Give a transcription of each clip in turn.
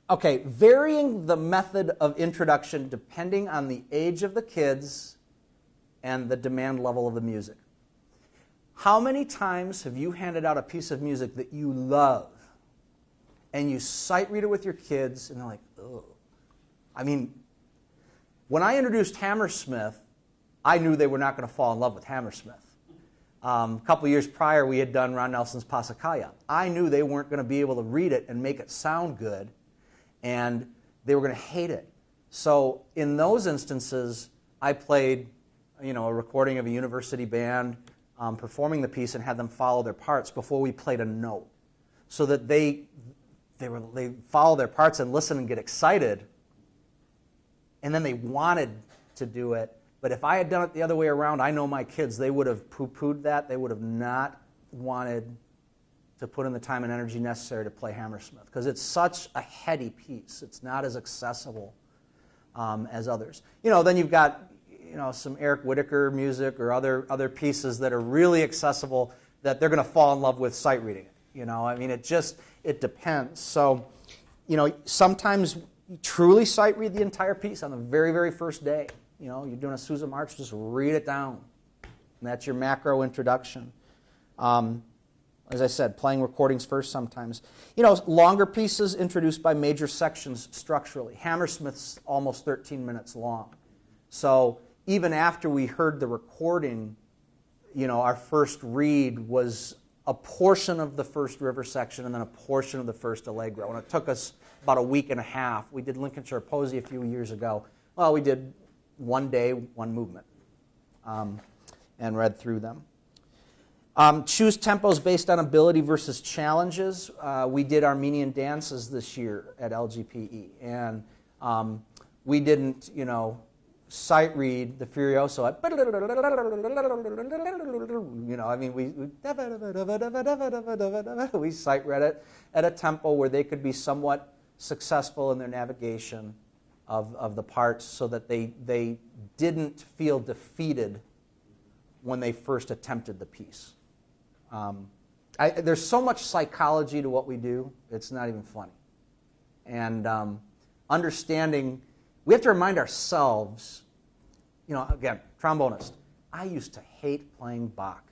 Okay, varying the method of introduction depending on the age of the kids and the demand level of the music. How many times have you handed out a piece of music that you love and you sight read it with your kids and they're like, oh. I mean, when I introduced Hammersmith, I knew they were not going to fall in love with Hammersmith. A couple years prior, we had done Ron Nelson's Pasacalla. I knew they weren't going to be able to read it and make it sound good, and they were going to hate it. So in those instances, I played, a recording of a university band performing the piece and had them follow their parts before we played a note, so that they follow their parts and listen and get excited, and then they wanted to do it. But if I had done it the other way around, I know my kids, they would have poo-pooed that. They would have not wanted to put in the time and energy necessary to play Hammersmith, because it's such a heady piece. It's not as accessible as others. Then you've got some Eric Whitacre music or other pieces that are really accessible that they're going to fall in love with sight reading it. It depends. So, sometimes you truly sight read the entire piece on the very, very first day. You're doing a Sousa March, just read it down. And that's your macro introduction. As I said, playing recordings first sometimes. Longer pieces introduced by major sections structurally. Hammersmith's almost 13 minutes long. So even after we heard the recording, our first read was a portion of the first river section and then a portion of the first allegro. And it took us about a week and a half. We did Lincolnshire Posy a few years ago. Well, we did one day, one movement, and read through them. Choose tempos based on ability versus challenges. We did Armenian dances this year at LGPE, and we didn't, sight read the Furioso at, we sight read it at a tempo where they could be somewhat successful in their navigation of the parts, so that they didn't feel defeated when they first attempted the piece. There's so much psychology to what we do, it's not even funny. And understanding, we have to remind ourselves, again, trombonist, I used to hate playing Bach.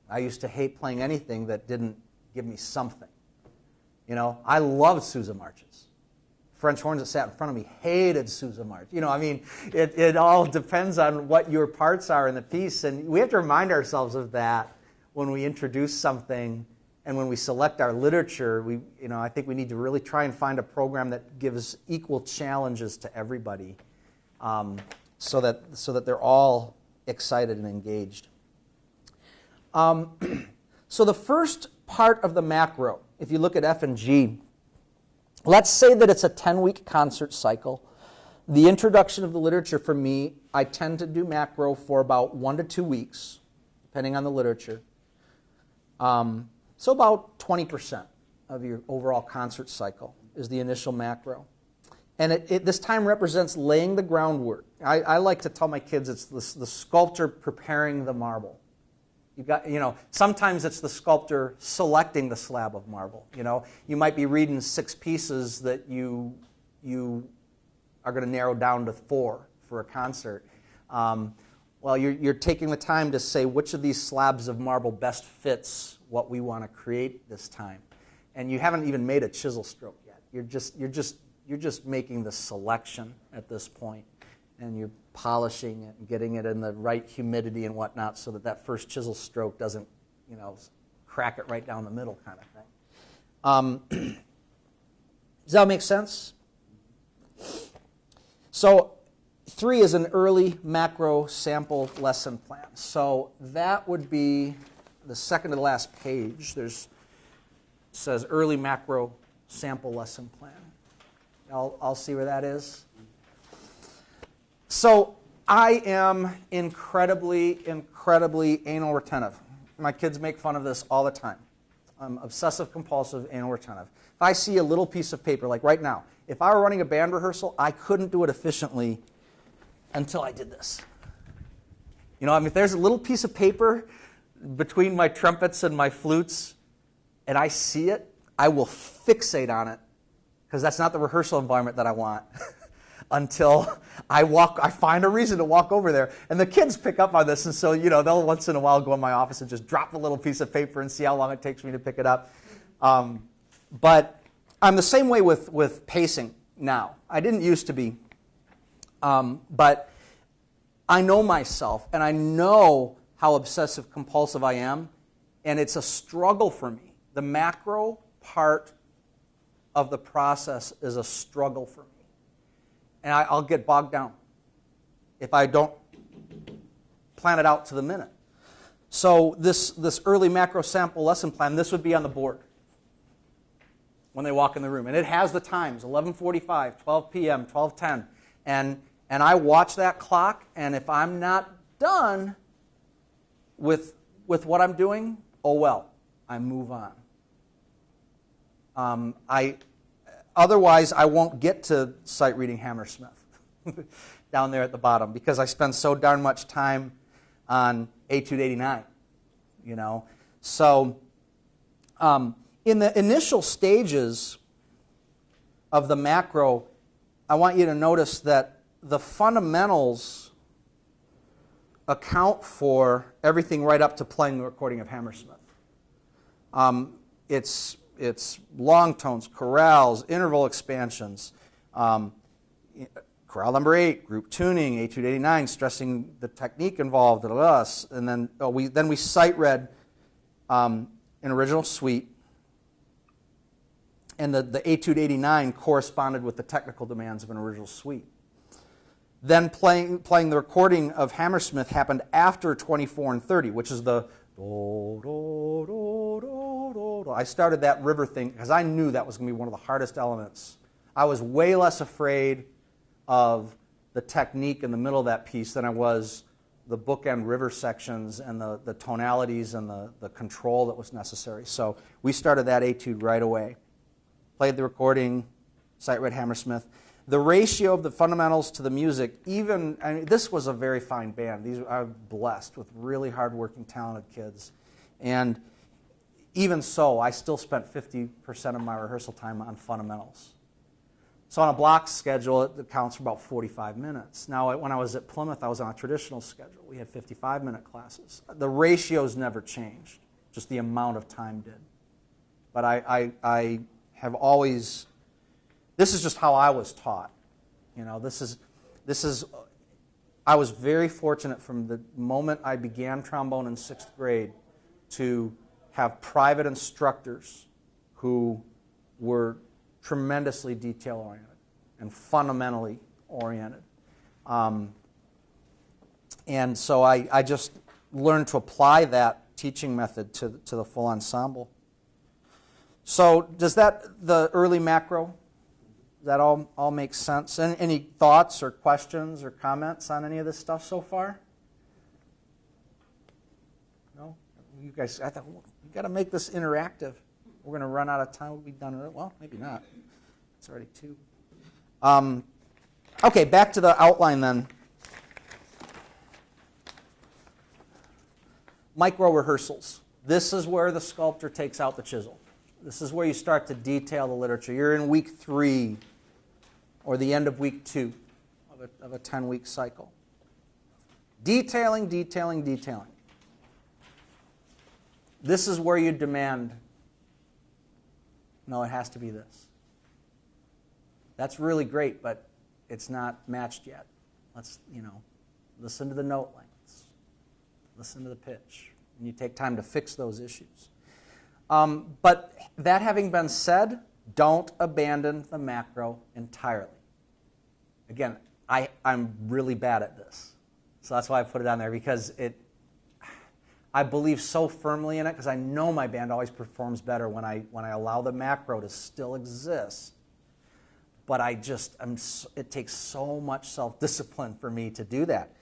I used to hate playing anything that didn't give me something. I loved Sousa marches. French horns that sat in front of me hated Sousa march. It all depends on what your parts are in the piece, and we have to remind ourselves of that when we introduce something and when we select our literature. I think we need to really try and find a program that gives equal challenges to everybody, so that they're all excited and engaged. So the first part of the macro, if you look at F and G, let's say that it's a 10-week concert cycle. The introduction of the literature for me, I tend to do macro for about 1 to 2 weeks, depending on the literature. So about 20% of your overall concert cycle is the initial macro. And this time represents laying the groundwork. I like to tell my kids it's the sculptor preparing the marble. Sometimes it's the sculptor selecting the slab of marble. You might be reading 6 pieces that you are going to narrow down to 4 for a concert. Well, you're taking the time to say which of these slabs of marble best fits what we want to create this time, and you haven't even made a chisel stroke yet. You're just making the selection at this point, and you're polishing it and getting it in the right humidity and whatnot, so that first chisel stroke doesn't, crack it right down the middle, kind of thing. Does that make sense? So 3 is an early macro sample lesson plan. So that would be the second to the last page. It says early macro sample lesson plan. I'll see where that is. So I am incredibly, incredibly anal retentive. My kids make fun of this all the time. I'm obsessive compulsive, anal retentive. If I see a little piece of paper, like right now, if I were running a band rehearsal, I couldn't do it efficiently until I did this. If there's a little piece of paper between my trumpets and my flutes, and I see it, I will fixate on it, because that's not the rehearsal environment that I want, until I find a reason to walk over there. And the kids pick up on this, and so, they'll once in a while go in my office and just drop a little piece of paper and see how long it takes me to pick it up. But I'm the same way with pacing now. I didn't used to be. But I know myself, and I know how obsessive compulsive I am, and it's a struggle for me. The macro part of the process is a struggle for me. And I'll get bogged down if I don't plan it out to the minute. So this early macro sample lesson plan, this would be on the board when they walk in the room. And it has the times, 11:45, 12 p.m., 12:10. And I watch that clock, and if I'm not done with what I'm doing, oh well, I move on. Otherwise, I won't get to sight reading Hammersmith down there at the bottom, because I spend so darn much time on Etude 89. So in the initial stages of the macro, I want you to notice that the fundamentals account for everything right up to playing the recording of Hammersmith. It's long tones, chorales, interval expansions, chorale number 8, group tuning, Etude 89, stressing the technique involved, and then we sight read an original suite, and the Etude 89 corresponded with the technical demands of an original suite. Then playing the recording of Hammersmith happened after 24 and 30, which is the do, do, do, do, do, do. I started that river thing because I knew that was going to be one of the hardest elements. I was way less afraid of the technique in the middle of that piece than I was the bookend river sections and the tonalities and the control that was necessary. So we started that etude right away. Played the recording, sight read Hammersmith. The ratio of the fundamentals to the music, this was a very fine band. These are blessed with really hardworking, talented kids. And even so, I still spent 50% of my rehearsal time on fundamentals. So on a block schedule, it counts for about 45 minutes. Now, when I was at Plymouth, I was on a traditional schedule. We had 55-minute classes. The ratios never changed, just the amount of time did. But I have always... This is just how I was taught. I was very fortunate from the moment I began trombone in 6th grade to have private instructors who were tremendously detail-oriented and fundamentally oriented. And so I just learned to apply that teaching method to the full ensemble. So does the early macro, does that all make sense? Any thoughts or questions or comments on any of this stuff so far? No? You guys, I thought, we've got to make this interactive. We're going to run out of time. We'll be done. Well, maybe not. It's already 2. Okay, back to the outline then. Micro rehearsals. This is where the sculptor takes out the chisel. This is where you start to detail the literature. You're in week 3 or the end of week 2 of a 10-week cycle. Detailing, detailing, detailing. This is where you demand, no, it has to be this. That's really great, but it's not matched yet. Let's, listen to the note lengths. Listen to the pitch. And you take time to fix those issues. But that having been said, don't abandon the macro entirely. Again, I'm really bad at this. So that's why I put it on there, because I believe so firmly in it, because I know my band always performs better when I allow the macro to still exist. But it takes so much self-discipline for me to do that.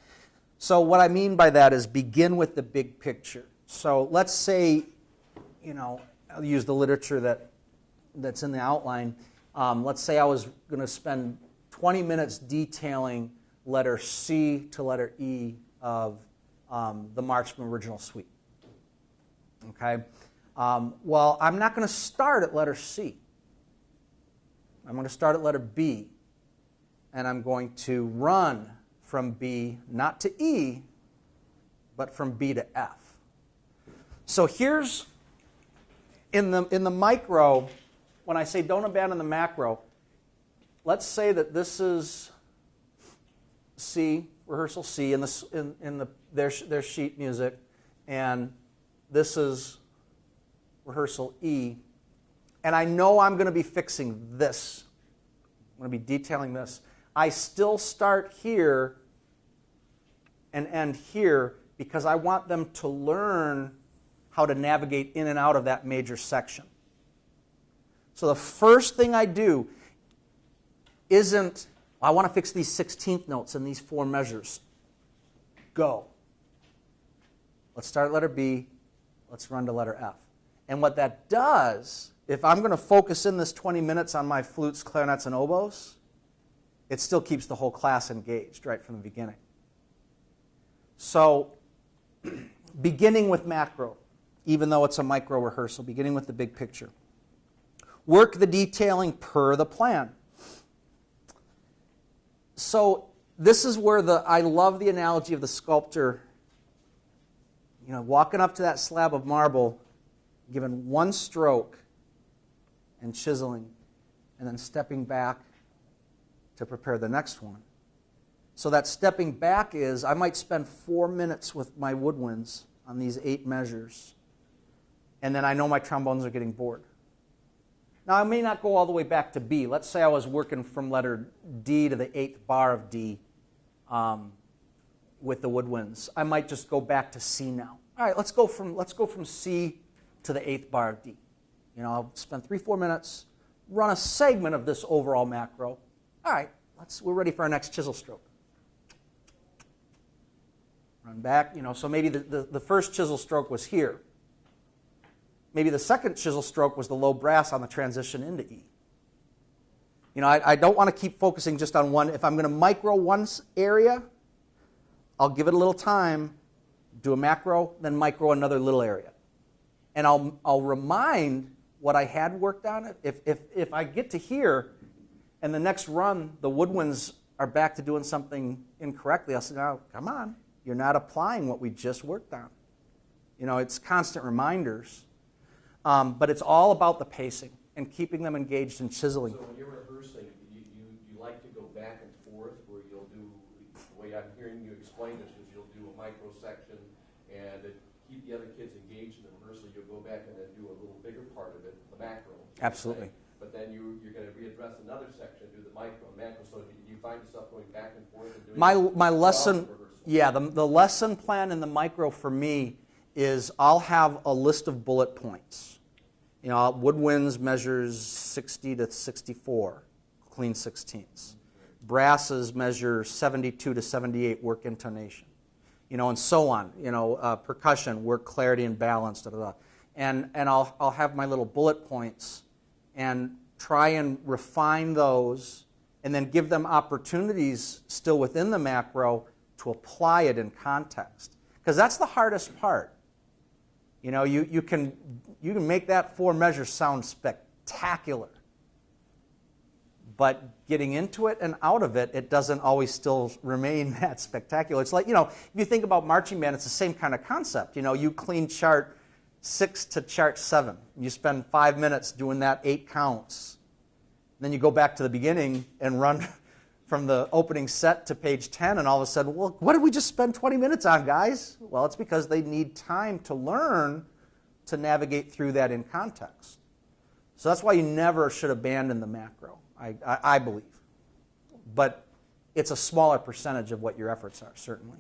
So what I mean by that is begin with the big picture. So let's say, I'll use the literature that's in the outline. Let's say I was going to spend 20 minutes detailing letter C to letter E of the Marchman original suite. Okay? Well, I'm not going to start at letter C. I'm going to start at letter B, and I'm going to run from B, not to E, but from B to F. So here's, in the micro, when I say don't abandon the macro, let's say that this is C, rehearsal C, in their sheet music, and this is rehearsal E, and I know I'm going to be fixing this. I'm going to be detailing this. I still start here and end here because I want them to learn how to navigate in and out of that major section. So the first thing I do isn't, I want to fix these 16th notes and these 4 measures. Go. Let's start at letter B. Let's run to letter F. And what that does, if I'm going to focus in this 20 minutes on my flutes, clarinets, and oboes, it still keeps the whole class engaged right from the beginning. So, beginning with macro, even though it's a micro rehearsal, beginning with the big picture. Work the detailing per the plan. So, this is where I love the analogy of the sculptor, walking up to that slab of marble, giving one stroke and chiseling, and then stepping back to prepare the next one. So that stepping back is, I might spend 4 minutes with my woodwinds on these 8 measures, and then I know my trombones are getting bored. Now, I may not go all the way back to B. Let's say I was working from letter D to the 8th bar of D with the woodwinds. I might just go back to C now. All right, let's go from C to the 8th bar of D. I'll spend 3-4 minutes, run a segment of this overall macro. All right, we're ready for our next chisel stroke. Run back, so maybe the first chisel stroke was here. Maybe the second chisel stroke was the low brass on the transition into E. I don't want to keep focusing just on one. If I'm going to micro one area, I'll give it a little time, do a macro, then micro another little area. And I'll remind what I had worked on. If I get to here, and the next run, the woodwinds are back to doing something incorrectly, I'll say, now, come on, you're not applying what we just worked on. It's constant reminders. But it's all about the pacing and keeping them engaged and chiseling. So when you're rehearsing, you like to go back and forth, where you'll do, the way I'm hearing you explain this is you'll do a micro section, and to keep the other kids engaged in the rehearsal, you'll go back and then do a little bigger part of it, the macro. Absolutely. But then you're going to readdress another section, do the micro and macro. So do you find yourself going back and forth and doing my lesson, the lesson plan in the micro for me is I'll have a list of bullet points. Woodwinds measures 60 to 64, clean 16ths. Brasses measure 72 to 78, work intonation. And so on. Percussion, work clarity and balance. Da, da, da. And I'll have my little bullet points and try and refine those, and then give them opportunities still within the macro to apply it in context. Because that's the hardest part. You can make that 4 measures sound spectacular. But getting into it and out of it, it doesn't always still remain that spectacular. It's like, if you think about marching band, it's the same kind of concept. You clean chart 6 to chart 7. You spend 5 minutes doing that 8 counts. Then you go back to the beginning and run from the opening set to page 10, and all of a sudden, well, what did we just spend 20 minutes on, guys? Well, it's because they need time to learn to navigate through that in context. So that's why you never should abandon the macro, I believe. But it's a smaller percentage of what your efforts are, certainly.